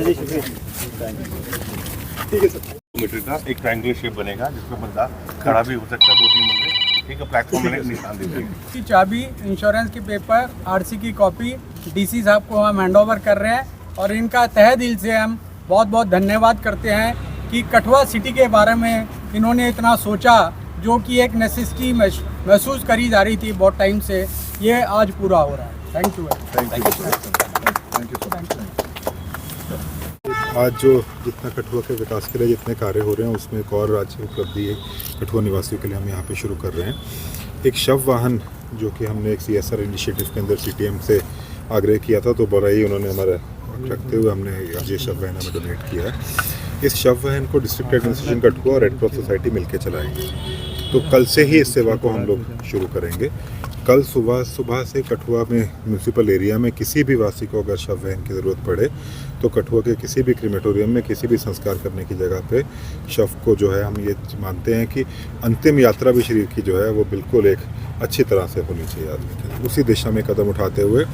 ठीक है sir. Metre का एक ट्रायंगुलर शेप बनेगा जिसमें बंदा खड़ा भी हो सकता है, 2-3 बंदे एक प्लेटफॉर्म में निशान दे देंगे। की चाबी, इंश्योरेंस के पेपर, आरसी की कॉपी डीसी साहब को हम हैंड ओवर कर रहे हैं और इनका तहे दिल से हम बहुत बहुत धन्यवाद करते हैं कि कठुआ सिटी के बारे में इन्होंने इतना सोचा, जो कि एक नेसेसिटी महसूस करी जा रही थी बहुत टाइम से, ये आज पूरा हो रहा है। Thank you. आज जो जितना कठुआ के विकास के लिए जितने कार्य हो रहे हैं उसमें एक और राज्य उपलब्धि है कठुआ निवासियों के लिए हम यहाँ पे शुरू कर रहे हैं। एक शव वाहन जो कि हमने एक CSR इनिशिएटिव के अंदर CTM से आग्रह किया था, तो बड़ा ही उन्होंने हमारा रखते हुए हमने आज ये शव वाहन हमें डोनेट किया है। इस शव वाहन को डिस्ट्रिक्ट एडमिनिस्ट्रेशन कठुआ और रेड क्रॉस सोसाइटी मिलकर चलाएंगे। तो कल से ही इस सेवा को हम लोग शुरू करेंगे। कल सुबह से कठुआ में म्यूनसिपल एरिया में किसी भी वासी को अगर शव वाहन की ज़रूरत पड़े तो कठुआ के किसी भी क्रीमेटोरियम में किसी भी संस्कार करने की जगह पे शव को जो है, हम ये मानते हैं कि अंतिम यात्रा भी शरीर की जो है वो बिल्कुल एक अच्छी तरह से होनी चाहिए आदमी की। उसी दिशा में कदम उठाते हुए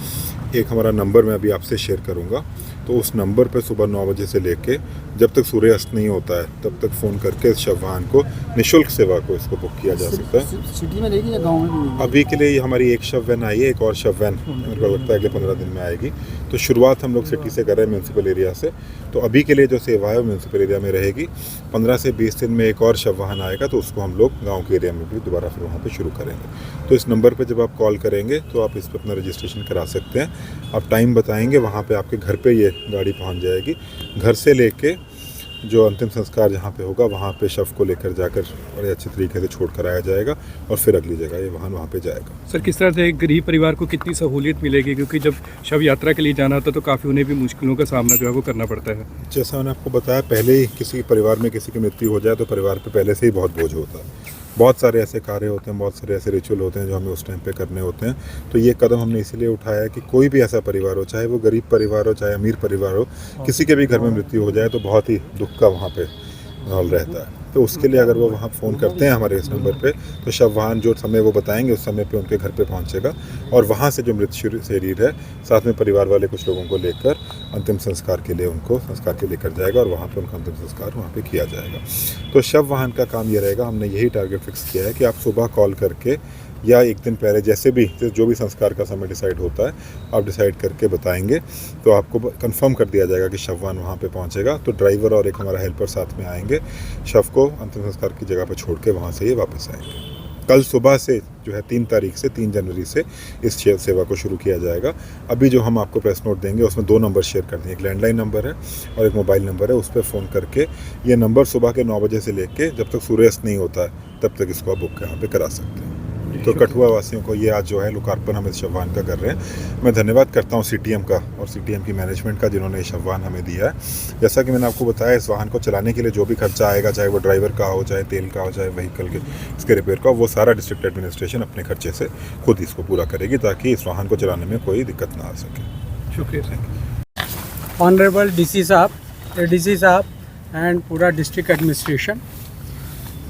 एक हमारा नंबर मैं अभी आपसे शेयर करूंगा, तो उस नंबर पे सुबह 9 बजे से लेके जब तक सूर्य अस्त नहीं होता है तब तक फ़ोन करके इस शव वाहन को निःशुल्क सेवा को इसको बुक किया जा सकता है। सिटी में रहेगी या गाँव में? अभी के लिए हमारी एक शव वैन आई है, एक और शव वैन मेरे को लगता है अगले 15 दिन में आएगी। तो शुरुआत हम लोग सिटी से कर रहे हैं, म्यूनसिपल एरिया से। तो अभी के लिए जो सेवा है वो म्यूनसिपल एरिया में रहेगी। 15 से 20 दिन में एक और शव वाहन आएगा, तो उसको हम लोग गाँव के एरिया में भी दोबारा फिर वहाँ पर शुरू करेंगे। तो इस नंबर पर जब आप कॉल करेंगे तो आप इस पर अपना रजिस्ट्रेशन करा सकते हैं। आप टाइम बताएंगे, वहाँ पे आपके घर पे ये गाड़ी पहुँच जाएगी। घर से लेके जो अंतिम संस्कार जहाँ पे होगा वहाँ पे शव को लेकर जाकर बड़े अच्छे तरीके से छोड़ कर आया जाएगा और फिर अगली जगह ये वाहन वहाँ पे जाएगा। सर, किस तरह से गरीब परिवार को कितनी सहूलियत मिलेगी, क्योंकि जब शव यात्रा के लिए जाना होता है तो काफ़ी उन्हें भी मुश्किलों का सामना जो है वो करना पड़ता है। जैसा मैंने आपको बताया, पहले ही किसी परिवार में किसी की मृत्यु हो जाए तो परिवार पे पहले से ही बहुत बोझ होता है। बहुत सारे ऐसे कार्य होते हैं, बहुत सारे ऐसे रिचुअल होते हैं जो हमें उस टाइम पे करने होते हैं। तो ये कदम हमने इसीलिए उठाया है कि कोई भी ऐसा परिवार हो, चाहे वो गरीब परिवार हो चाहे अमीर परिवार हो, किसी के भी घर में मृत्यु हो जाए तो बहुत ही दुख का वहाँ पे माहौल रहता है। तो उसके लिए अगर वो वहाँ फ़ोन करते हैं हमारे इस नंबर पे, तो शव वाहन जो समय वो बताएंगे उस समय पे उनके घर पे पहुँचेगा और वहाँ से जो मृत शरीर है साथ में परिवार वाले कुछ लोगों को लेकर अंतिम संस्कार के लिए उनको संस्कार के लेकर जाएगा और वहाँ पे उनका अंतिम संस्कार वहाँ पे किया जाएगा। तो शव वाहन का काम ये रहेगा, हमने यही टारगेट फिक्स किया है कि आप सुबह कॉल करके या एक दिन पहले जैसे भी जो भी संस्कार का समय डिसाइड होता है आप डिसाइड करके बताएंगे, तो आपको कंफर्म कर दिया जाएगा कि शव वाहन वहाँ पे पहुँचेगा। तो ड्राइवर और एक हमारा हेल्पर साथ में आएंगे, शव को अंतिम संस्कार की जगह पर छोड़ के वहाँ से ये वापस आएंगे। कल सुबह से जो है 3 तारीख से 3 जनवरी से इस सेवा को शुरू किया जाएगा। अभी जो हम आपको प्रेस नोट देंगे उसमें 2 नंबर शेयर करते हैं, एक लैंडलाइन नंबर है और एक मोबाइल नंबर है। उस पर फ़ोन करके ये नंबर सुबह के 9 बजे से लेके जब तक सूर्यास्त नहीं होता है तब तक इसको आप बुक यहाँ पे करा सकते हैं। तो कठुआ वासियों को ये आज जो है लोकार्पण हम इस शव वाहन का कर रहे हैं। मैं धन्यवाद करता हूँ CTM का और CTM की मैनेजमेंट का जिन्होंने ये शव वाहन हमें दिया है। जैसा कि मैंने आपको बताया, इस वाहन को चलाने के लिए जो भी खर्चा आएगा, चाहे वो ड्राइवर का हो, चाहे तेल का हो, चाहे व्हीकल के इसके रिपेयर का, वो सारा डिस्ट्रिक्ट एडमिनिस्ट्रेशन अपने खर्चे से खुद इसको पूरा करेगी ताकि इस वाहन को चलाने में कोई दिक्कत ना आ सके। शुक्रिया। ऑनरेबल DC साहब, ADC साहब एंड पूरा डिस्ट्रिक्ट एडमिनिस्ट्रेशन।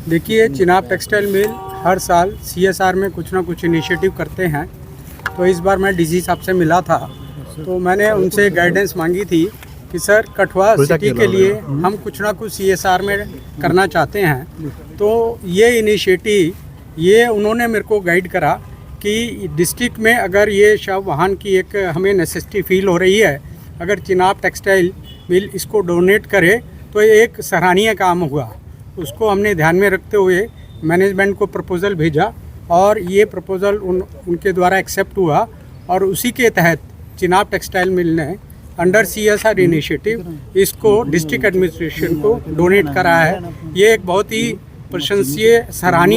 देखिए, चिनाब टेक्सटाइल मिल हर साल CSR में कुछ ना कुछ इनिशिएटिव करते हैं। तो इस बार मैं DC साहब से मिला था, तो मैंने उनसे गाइडेंस मांगी थी कि सर कठुआ सिटी के लिए हम कुछ ना कुछ CSR में करना चाहते हैं। तो ये इनिशिएटिव ये उन्होंने मेरे को गाइड करा कि डिस्ट्रिक्ट में अगर ये शव वाहन की एक हमें नेसेसिटी फील हो रही है, अगर चिनाब टेक्सटाइल मिल इसको डोनेट करे तो ये एक सराहनीय काम हुआ। उसको हमने ध्यान में रखते हुए मैनेजमेंट को प्रपोज़ल भेजा और ये प्रपोज़ल उनके द्वारा एक्सेप्ट हुआ और उसी के तहत चिनाब टेक्सटाइल मिल ने अंडर CSR इनिशिएटिव इसको डिस्ट्रिक्ट एडमिनिस्ट्रेशन को डोनेट करा है। ये एक बहुत ही प्रशंसनीय सराहनीय